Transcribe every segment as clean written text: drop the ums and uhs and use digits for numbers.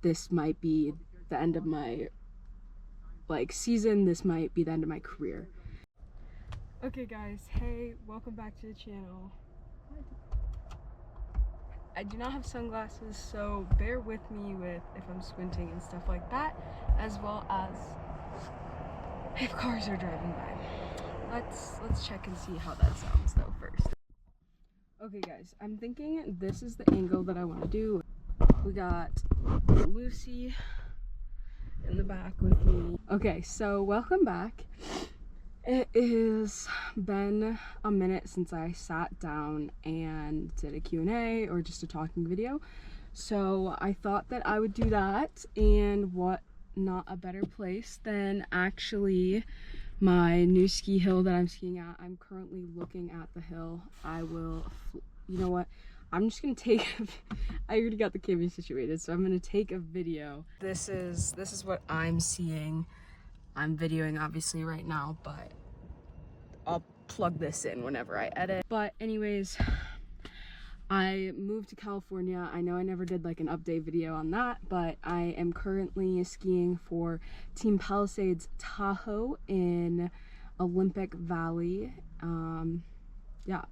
this might be the end of my season. This might be the end of my career. Okay guys, hey, welcome back to the channel. I do not have sunglasses, so bear with me with if I'm squinting and stuff like that, as well as if cars are driving by. Let's check and see how that sounds though first. Okay guys, I'm thinking this is the angle that I want to do. We got Lucy in the back with me. Okay, so welcome back. It has been a minute since I sat down and did a Q&A or just a talking video. So I thought that I would do that, and what not a better place than actually my new ski hill that I'm skiing at. I'm currently looking at the hill. You know what? I'm just gonna take I already got the camera situated, so I'm gonna take a video. This is what I'm seeing. I'm videoing obviously right now, but I'll plug this in whenever I edit. But anyways, I moved to California. I know I never did like an update video on that, but I am currently skiing for Team Palisades Tahoe in Olympic Valley. Yeah,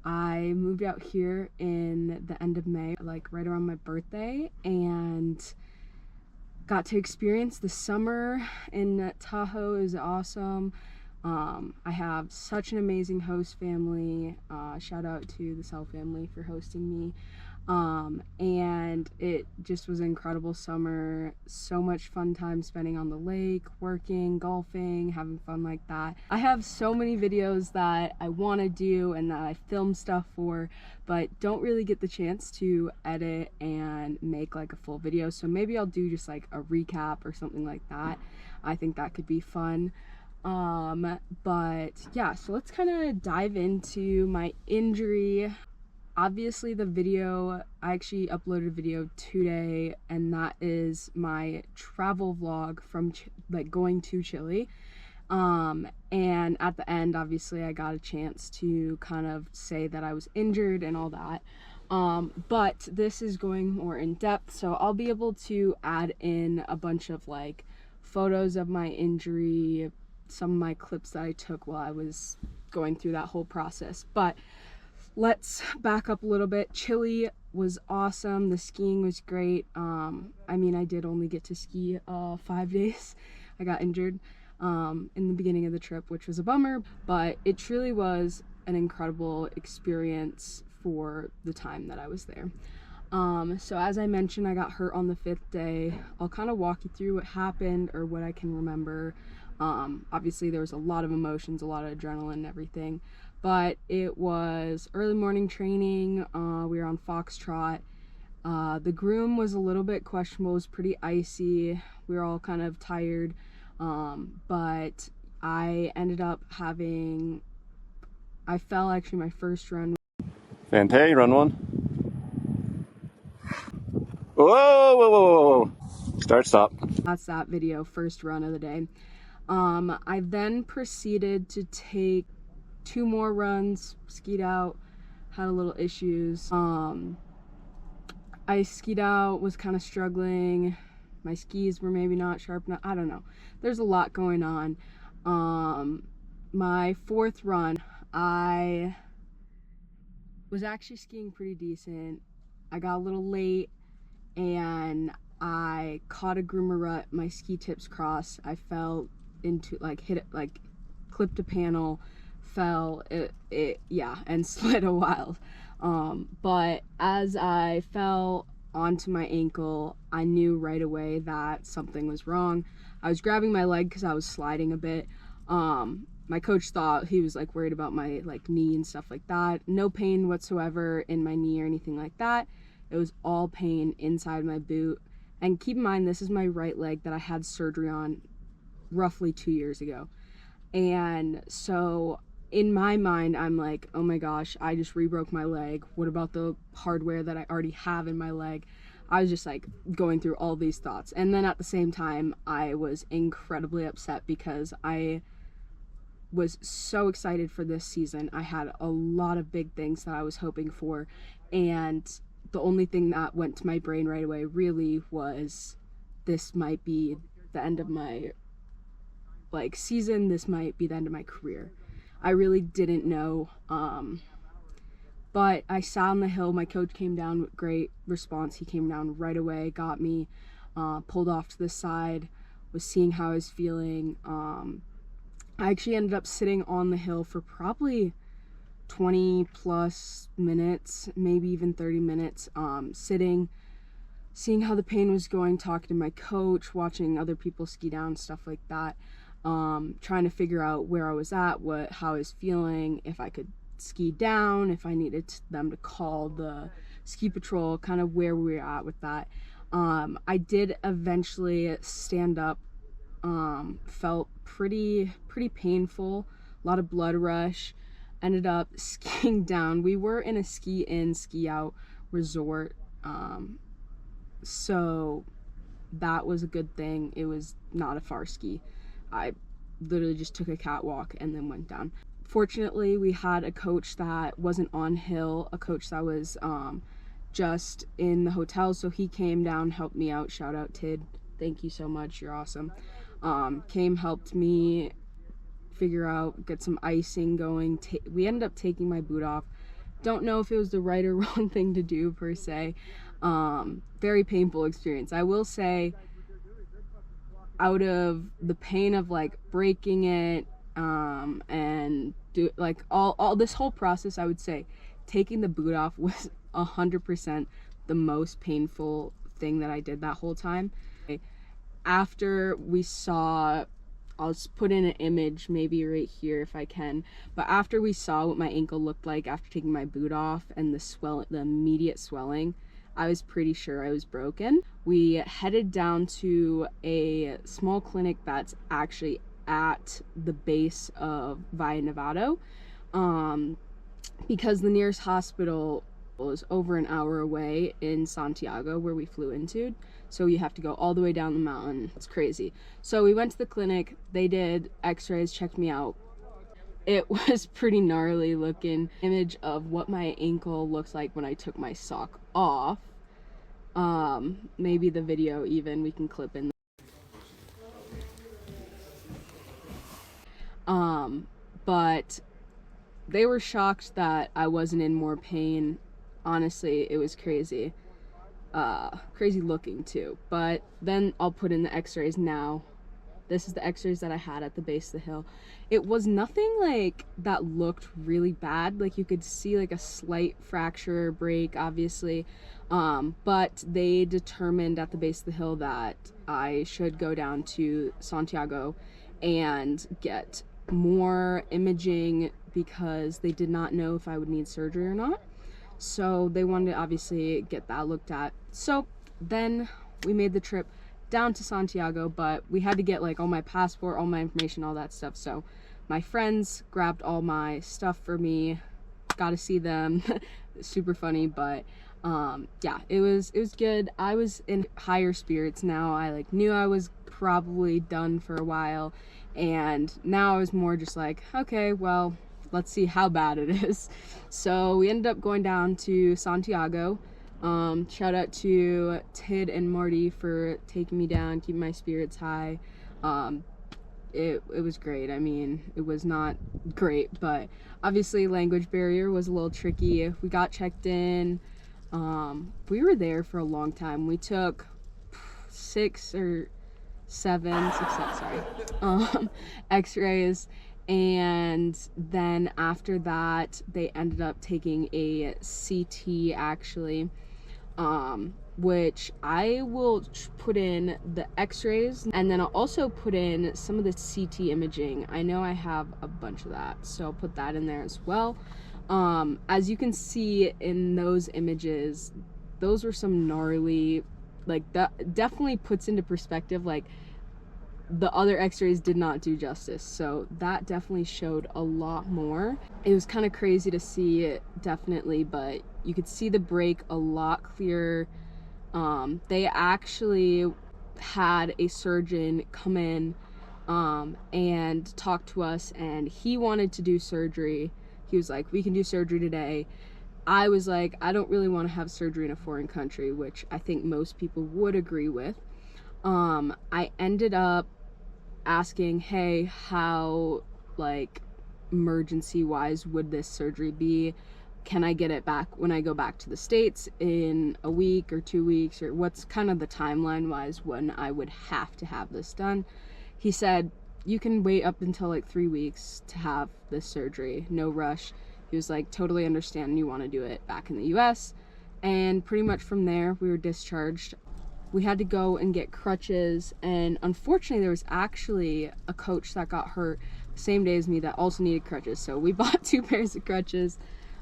I moved out here in the end of May, like right around my birthday, and got to experience the summer in Tahoe. Is awesome. I have such an amazing host family. Shout out to the Sell family for hosting me. And it just was an incredible summer. So much fun time spending on the lake, working, golfing, having fun like that. I have so many videos that I want to do and that I film stuff for, but don't really get the chance to edit and make like a full video. So maybe I'll do just like a recap or something like that. I think that could be fun. But yeah, so let's kind of dive into my injury. Obviously the video, I actually uploaded a video today, and that is my travel vlog from going to Chile. And at the end, obviously I got a chance to kind of say that I was injured and all that. But this is going more in depth, so I'll be able to add in a bunch of like photos of my injury, some of my clips that I took while I was going through that whole process. But let's back up a little bit. Chile was awesome. The skiing was great. I mean, I did only get to ski 5 days. I got injured in the beginning of the trip, which was a bummer, but it truly was an incredible experience for the time that I was there. So as I mentioned, I got hurt on the 5th day. I'll kind of walk you through what happened or what I can remember. Obviously there was a lot of emotions, a lot of adrenaline and everything, but it was early morning training. We were on Foxtrot. The groom was a little bit questionable. It was pretty icy. We were all kind of tired, but I ended up I fell actually my first run. Fante, run one. Whoa, whoa, whoa, whoa, whoa. Start, stop. That's that video, first run of the day. I then proceeded to take 2 more runs, skied out, had a little issues. I skied out, was kind of struggling. My skis were maybe not sharp enough. I don't know. There's a lot going on. My 4th run, I was actually skiing pretty decent. I got a little late and I caught a groomer rut. My ski tips crossed. I fell into hit it, clipped a panel, fell, yeah, and slid a while. But as I fell onto my ankle, I knew right away that something was wrong. I was grabbing my leg because I was sliding a bit. My coach thought he was like worried about my knee and stuff like that. No pain whatsoever in my knee or anything like that. It was all pain inside my boot. And keep in mind, this is my right leg that I had surgery on roughly 2 years ago. And so in my mind, I'm like, oh my gosh, I just re-broke my leg. What about the hardware that I already have in my leg? I was just like going through all these thoughts. And then at the same time, I was incredibly upset because I was so excited for this season. I had a lot of big things that I was hoping for, and the only thing that went to my brain right away really was, this might be the end of my season, this might be the end of my career. I really didn't know, but I sat on the hill. My coach came down with great response. He came down right away, got me, pulled off to the side, was seeing how I was feeling. I actually ended up sitting on the hill for probably 20 plus minutes, maybe even 30 minutes, sitting, seeing how the pain was going, talking to my coach, watching other people ski down, stuff like that, trying to figure out where I was at, how I was feeling, if I could ski down, if I needed them to call the ski patrol, kind of where we were at with that. I did eventually stand up, felt pretty painful, a lot of blood rush, ended up skiing down. We were in a ski in, ski out resort, so that was a good thing. It was not a far ski. I literally just took a catwalk and then went down. Fortunately, we had a coach that wasn't on hill, a coach that was just in the hotel, so he came down, helped me out. Shout out Tid, thank you so much, you're awesome. Came, helped me figure out, get some icing going. We ended up taking my boot off. Don't know if it was the right or wrong thing to do per se. Very painful experience. I will say, out of the pain of like breaking it, and do like all this whole process, I would say taking the boot off was 100% the most painful thing that I did that whole time. After we saw, I'll just put in an image maybe right here if I can, but after we saw what my ankle looked like after taking my boot off and the immediate swelling, I was pretty sure I was broken. We headed down to a small clinic that's actually at the base of Valle Nevado, because the nearest hospital was over an hour away in Santiago, where we flew into, so you have to go all the way down the mountain. It's crazy. So we went to the clinic, they did x-rays, checked me out. It was pretty gnarly looking. Image of what my ankle looks like when I took my sock off. Maybe the video even we can clip in. But they were shocked that I wasn't in more pain. Honestly, it was crazy. Crazy looking too. But then I'll put in the x-rays now. This is the x-rays that I had at the base of the hill. It was nothing like that looked really bad. Like you could see like a slight fracture or break, obviously. But they determined at the base of the hill that I should go down to Santiago and get more imaging, because they did not know if I would need surgery or not. So they wanted to obviously get that looked at. So then we made the trip down to Santiago, but we had to get like all my passport, all my information, all that stuff. So my friends grabbed all my stuff for me, got to see them. Super funny, but yeah, it was good. I was in higher spirits now. I knew I was probably done for a while, and now I was more just like, okay, well, let's see how bad it is. So we ended up going down to Santiago. Shout out to Tid and Marty for taking me down, keeping my spirits high. It was great. I mean, it was not great, but obviously language barrier was a little tricky. We got checked in. We were there for a long time. We took 6 or 7 x-rays, and then after that they ended up taking a CT actually, which I will put in the x-rays, and then I'll also put in some of the CT imaging. I know I have a bunch of that, so I'll put that in there as well. As you can see in those images, those were some gnarly, that definitely puts into perspective, the other x-rays did not do justice, so that definitely showed a lot more. It was kind of crazy to see it, definitely, but you could see the break a lot clearer. They actually had a surgeon come in and talk to us, and he wanted to do surgery. He was like, we can do surgery today. I was like, I don't really want to have surgery in a foreign country, which I think most people would agree with. I ended up asking, hey, how, like, emergency wise would this surgery be? Can I get it back when I go back to the States in a week or 2 weeks, or what's kind of the timeline wise when I would have to have this done? He said, you can wait up until like 3 weeks to have this surgery, no rush. He was like, totally understand you want to do it back in the US. And pretty much from there, we were discharged. We had to go and get crutches, and unfortunately there was actually a coach that got hurt the same day as me that also needed crutches, so we bought 2 pairs of crutches.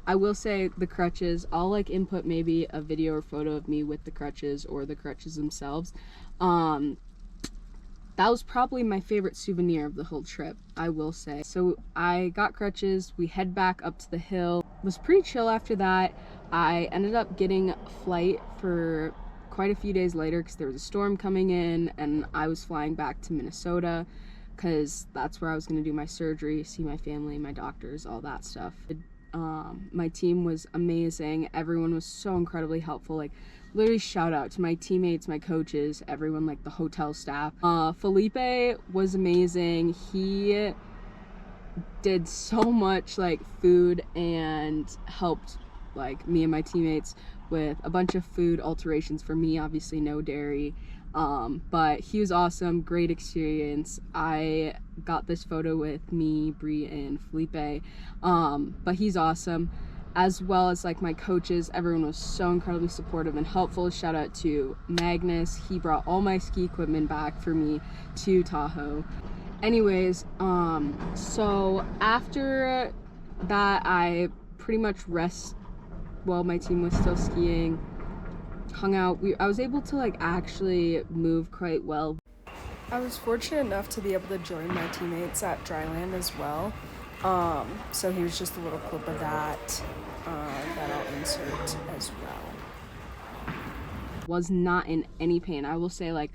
I will say the crutches, I'll like input maybe a video or photo of me with the crutches or the crutches themselves. That was probably my favorite souvenir of the whole trip, I will say. So I got crutches, we head back up to the hill. It was pretty chill after that. I ended up getting a flight for quite a few days later because there was a storm coming in, and I was flying back to Minnesota because that's where I was going to do my surgery, see my family, my doctors, all that stuff. My team was amazing. Everyone was so incredibly helpful. Like, literally shout out to my teammates, my coaches, everyone, like the hotel staff. Felipe was amazing. He did so much like food and helped like me and my teammates with a bunch of food alterations for me, obviously no dairy, but he was awesome, great experience. I got this photo with me, Bree, and Felipe, but he's awesome, as well as like my coaches. Everyone was so incredibly supportive and helpful. Shout out to Magnus, he brought all my ski equipment back for me to Tahoe. Anyways, so after that I pretty much while my team was still skiing, hung out. I was able to like actually move quite well. I was fortunate enough to be able to join my teammates at Dryland as well. So here's just a little clip of that that I'll insert as well. Was not in any pain. I will say, like,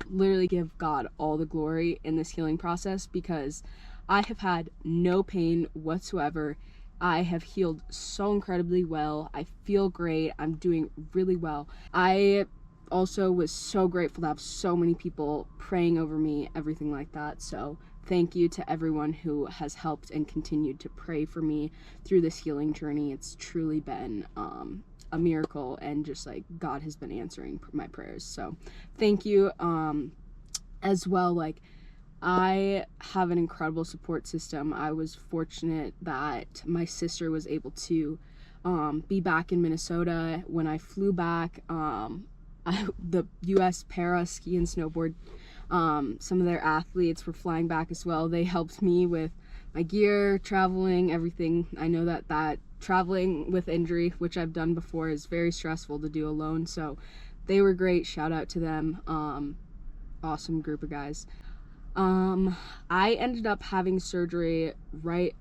literally give God all the glory in this healing process, because I have had no pain whatsoever. I have healed so incredibly well. I feel great. I'm doing really well. I also was so grateful to have so many people praying over me, everything like that. So thank you to everyone who has helped and continued to pray for me through this healing journey. It's truly been a miracle, and just like God has been answering my prayers. So thank you. As well, like, I have an incredible support system. I was fortunate that my sister was able to be back in Minnesota when I flew back. The US Para Ski and Snowboard, some of their athletes were flying back as well. They helped me with my gear, traveling, everything. I know that traveling with injury, which I've done before, is very stressful to do alone. So they were great. Shout out to them. Awesome group of guys. I ended up having surgery right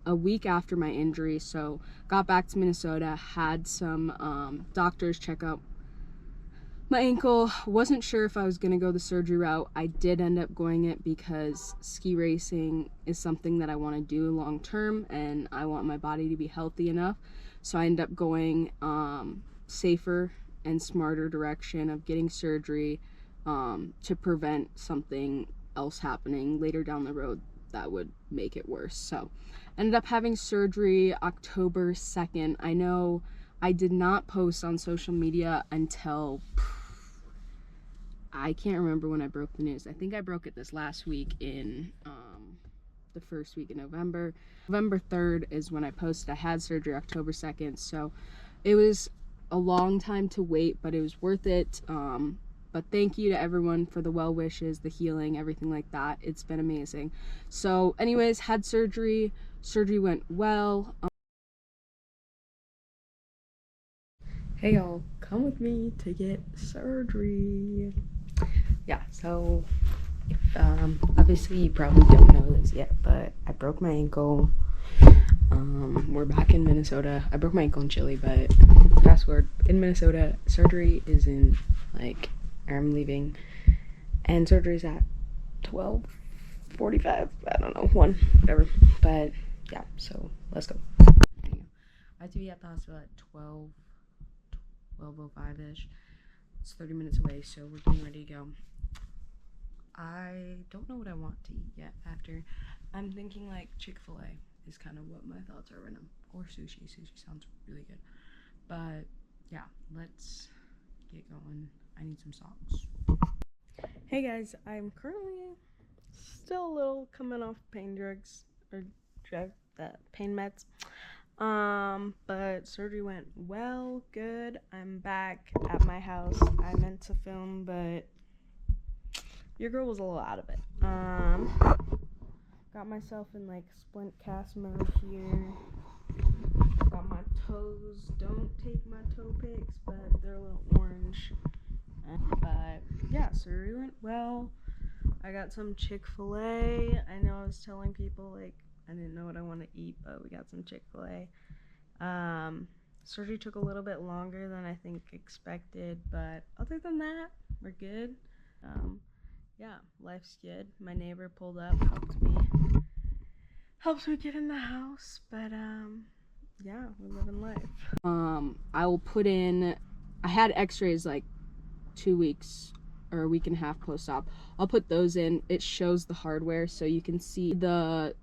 a week after my injury, so got back to Minnesota, had some doctors check out my ankle. Wasn't sure if I was gonna go the surgery route. I did end up going it because ski racing is something that I want to do long term, and I want my body to be healthy enough. So I ended up going safer and smarter direction of getting surgery to prevent something else happening later down the road that would make it worse. So ended up having surgery October 2nd. I know I did not post on social media until I can't remember when I broke the news. I think I broke it this last week in the first week in November. November 3rd is when I posted. I had surgery October 2nd, so it was a long time to wait, but it was worth it. But thank you to everyone for the well wishes, the healing, everything like that. It's been amazing. So anyways, had surgery. Surgery went well. Hey y'all, come with me to get surgery. Yeah, so obviously you probably don't know this yet, but I broke my ankle. We're back in Minnesota. I broke my ankle in Chile, but fast forward, in Minnesota, surgery is in like, I'm leaving, and surgery's at 12:45. I don't know, 1, whatever. But yeah, so let's go. I had to be at the hospital at 12:05ish. It's 30 minutes away, so we're getting ready to go. I don't know what I want to eat yet after. I'm thinking like Chick-fil-A is kind of what my thoughts are right now. Or sushi. Sushi sounds really good. But yeah, let's get going. I need some socks. Hey guys, I'm currently still a little coming off pain drugs or pain meds. But surgery went well, good. I'm back at my house. I meant to film, but your girl was a little out of it. Got myself in like splint cast mode here. Got my toes. Don't take my toe pics, but they're a little orange. But yeah, surgery went well. I got some Chick-fil-A. I know I was telling people like I didn't know what I want to eat, but we got some Chick-fil-A. Surgery took a little bit longer than I think expected, but other than that, we're good. Yeah, life's good. My neighbor pulled up, helped me get in the house, but yeah, we're living life. I will put in, I had x-rays like 2 weeks or a week and a half post-op. I'll put those in. It shows the hardware, so you can see the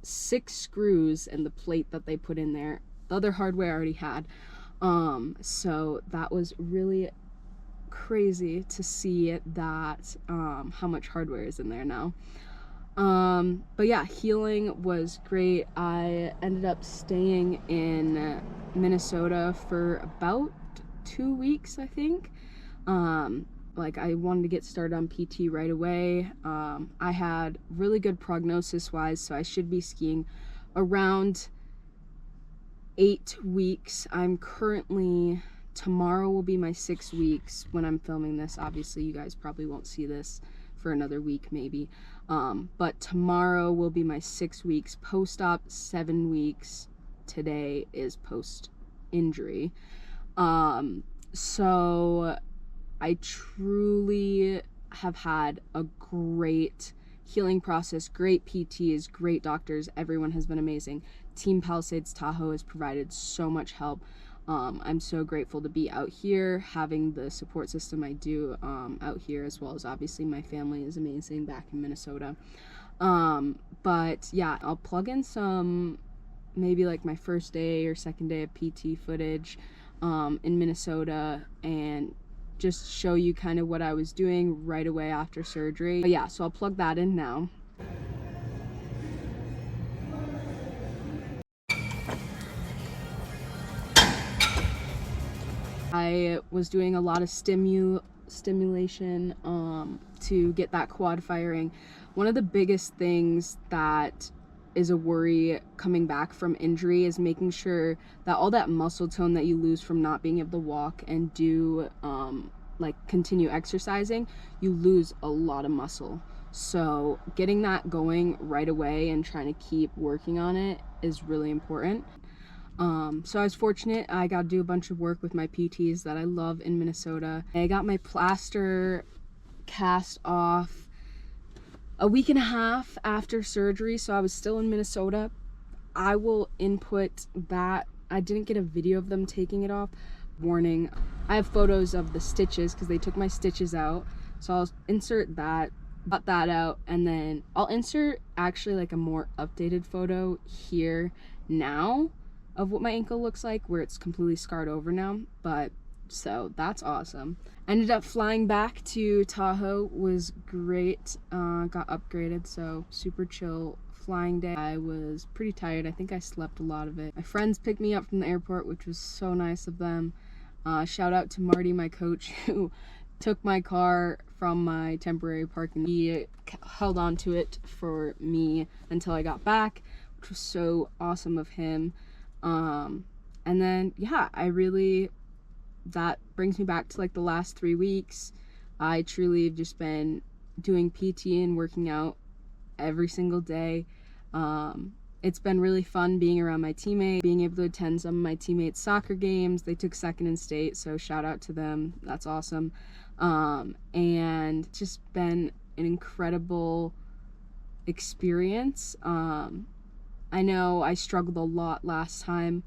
6 screws and the plate that they put in there. The other hardware I already had. So that was really crazy to see that how much hardware is in there now. But yeah, healing was great. I ended up staying in Minnesota for about 2 weeks, I think. Like I wanted to get started on PT right away. I had really good prognosis wise, so I should be skiing around 8 weeks. I'm currently, tomorrow will be my 6 weeks when I'm filming this. Obviously you guys probably won't see this for another week maybe, but tomorrow will be my 6 weeks post-op. 7 weeks today is post-injury. So I truly have had a great healing process, great PTs, great doctors. Everyone has been amazing. Team Palisades Tahoe has provided so much help. I'm so grateful to be out here, having the support system I do out here, as well as obviously my family is amazing back in Minnesota. But yeah, I'll plug in some, maybe like my first day or second day of PT footage in Minnesota, and just show you kind of what I was doing right away after surgery. But yeah, so I'll plug that in now. I was doing a lot of stimulation to get that quad firing. One of the biggest things that is a worry coming back from injury is making sure that all that muscle tone that you lose from not being able to walk and do like continue exercising, you lose a lot of muscle. So getting that going right away and trying to keep working on it is really important. So I was fortunate. I got to do a bunch of work with my PTs that I love in Minnesota. I got my plaster cast off a week and a half after surgery, so I was still in Minnesota. I will input that. I didn't get a video of them taking it off. Warning, I have photos of the stitches because they took my stitches out, so I'll insert that, cut that out, and then I'll insert actually like a more updated photo here now of what my ankle looks like, where it's completely scarred over now. But so that's awesome. Ended up flying back to Tahoe, was great. Got upgraded, so super chill flying day. I was pretty tired. I think I slept a lot of it. My friends picked me up from the airport, which was so nice of them. Shout out to Marty, my coach, who took my car from my temporary parking. He held on to it for me until I got back, which was so awesome of him. And then yeah, that brings me back to like the last 3 weeks. I truly have just been doing PT and working out every single day. It's been really fun being around my teammates, being able to attend some of my teammates' soccer games. They took second in state, so shout out to them. That's awesome. And just been an incredible experience. I know I struggled a lot last time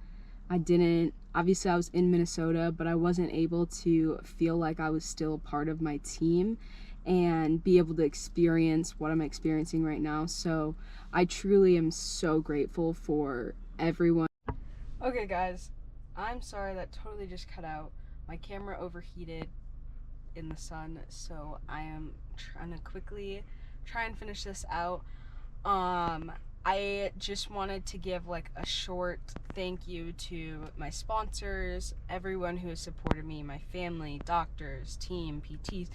Obviously I was in Minnesota, but I wasn't able to feel like I was still part of my team and be able to experience what I'm experiencing right now. So I truly am so grateful for everyone. Okay guys, I'm sorry that totally just cut out. My camera overheated in the sun, so I am trying to quickly try and finish this out. I just wanted to give like a short thank you to my sponsors, everyone who has supported me, my family, doctors, team, PTs,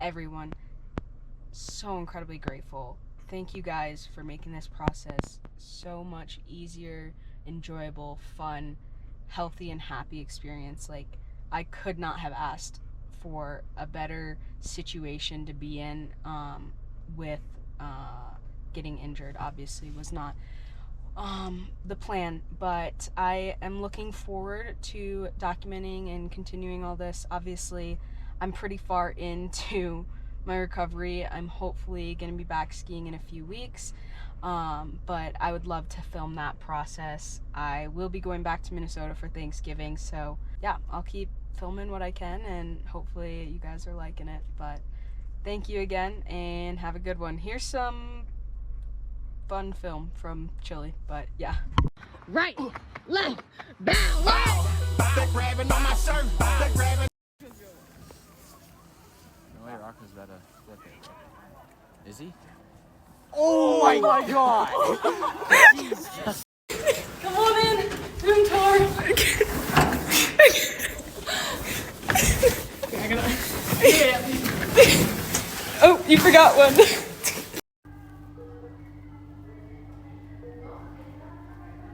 everyone. So incredibly grateful. Thank you guys for making this process so much easier, enjoyable, fun, healthy, and happy experience. Like, I could not have asked for a better situation to be in with getting injured. Obviously was not the plan, but I am looking forward to documenting and continuing all this. Obviously, I'm pretty far into my recovery. I'm hopefully going to be back skiing in a few weeks, but I would love to film that process. I will be going back to Minnesota for Thanksgiving, so yeah, I'll keep filming what I can, and hopefully you guys are liking it. But thank you again, and have a good one. Here's some fun film from Chile, but yeah. Right, left, back, wow! They're grabbing on my shirt. They're grabbing. No way, Rocco's about to flip it. Is he? Oh my god! Come on in, room tour. Okay, I gotta. Oh, you forgot one.